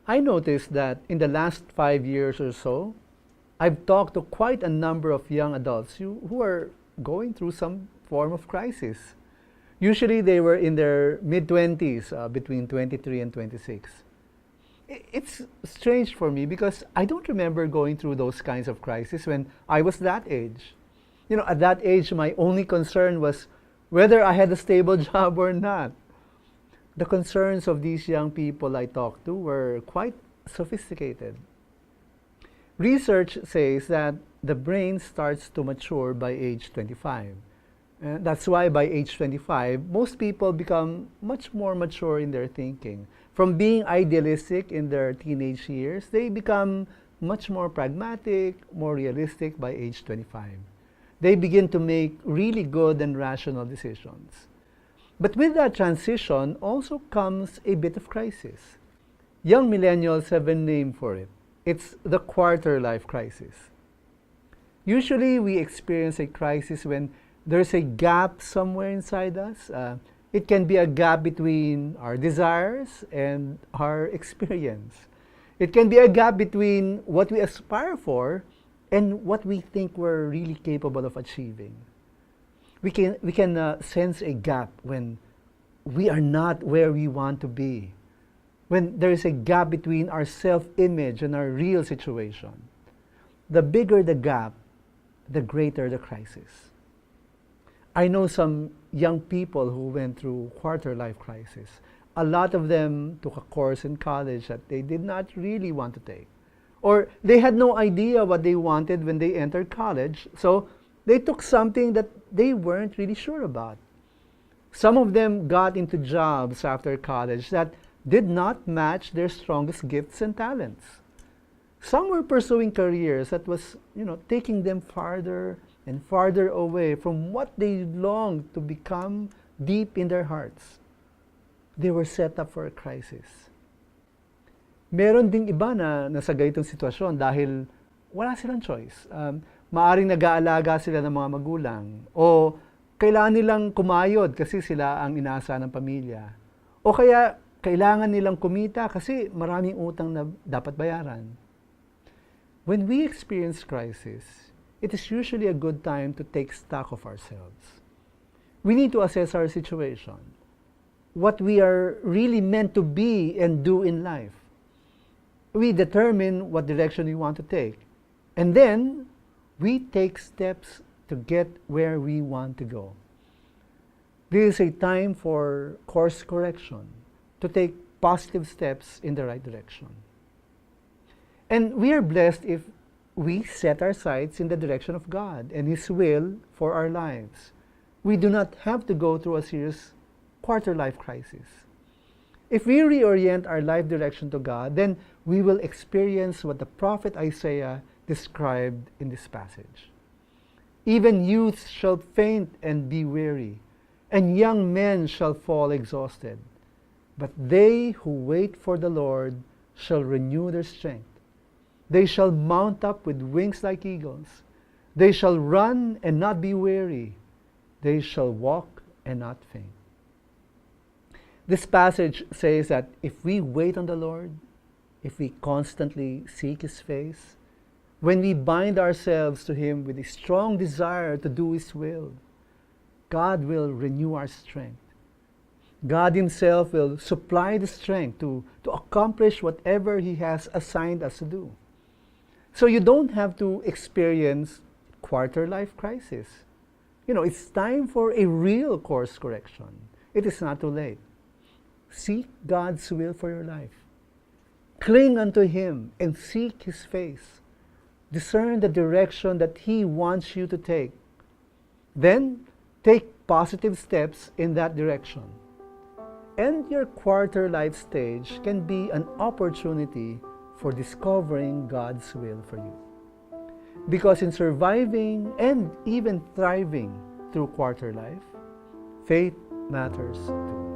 I noticed that in the last 5 years or so, I've talked to quite a number of young adults who are going through some form of crisis. Usually they were in their mid-20s, between 23 and 26. It's strange for me because I don't remember going through those kinds of crises when I was that age. At that age, my only concern was whether I had a stable job or not. The concerns of these young people I talked to were quite sophisticated. Research says that the brain starts to mature by age 25. And that's why by age 25, most people become much more mature in their thinking. From being idealistic in their teenage years, they become much more pragmatic, more realistic by age 25. They begin to make really good and rational decisions. But with that transition also comes a bit of crisis. Young millennials have a name for it. It's the quarter life crisis. Usually we experience a crisis when there's a gap somewhere inside us. It can be a gap between our desires and our experience. It can be a gap between what we aspire for and what we think we're really capable of achieving. We can sense a gap when we are not where we want to be, when there is a gap between our self-image and our real situation. The bigger the gap, the greater the crisis. I know some young people who went through quarter life crisis. A lot of them took a course in college that they did not really want to take. Or they had no idea what they wanted when they entered college, so they took something that they weren't really sure about. Some of them got into jobs after college that did not match their strongest gifts and talents. Some were pursuing careers that was, taking them farther and farther away from what they longed to become deep in their hearts. They were set up for a crisis. Meron ding iba na nasa ganitong sitwasyon dahil wala silang choice. Maaring nag-aalaga sila ng mga magulang o kailangan nilang kumayod kasi sila ang inaasahan ng pamilya. O kaya kailangan nilang kumita kasi maraming utang na dapat bayaran. When we experience crisis, it is usually a good time to take stock of ourselves. We need to assess our situation, what we are really meant to be and do in life. We determine what direction we want to take, and then we take steps to get where we want to go. This is a time for course correction, to take positive steps in the right direction. And we are blessed if we set our sights in the direction of God and His will for our lives. We do not have to go through a serious quarter life crisis. If we reorient our life direction to God, then we will experience what the prophet Isaiah described in this passage. Even youths shall faint and be weary, and young men shall fall exhausted. But they who wait for the Lord shall renew their strength. They shall mount up with wings like eagles. They shall run and not be weary. They shall walk and not faint. This passage says that if we wait on the Lord, if we constantly seek His face, when we bind ourselves to Him with a strong desire to do His will, God will renew our strength. God Himself will supply the strength to accomplish whatever He has assigned us to do. So you don't have to experience quarter life crisis. It's time for a real course correction. It is not too late. Seek God's will for your life. Cling unto Him and seek His face. Discern the direction that He wants you to take. Then, take positive steps in that direction. And your quarter life stage can be an opportunity for discovering God's will for you. Because in surviving and even thriving through quarter life, faith matters too.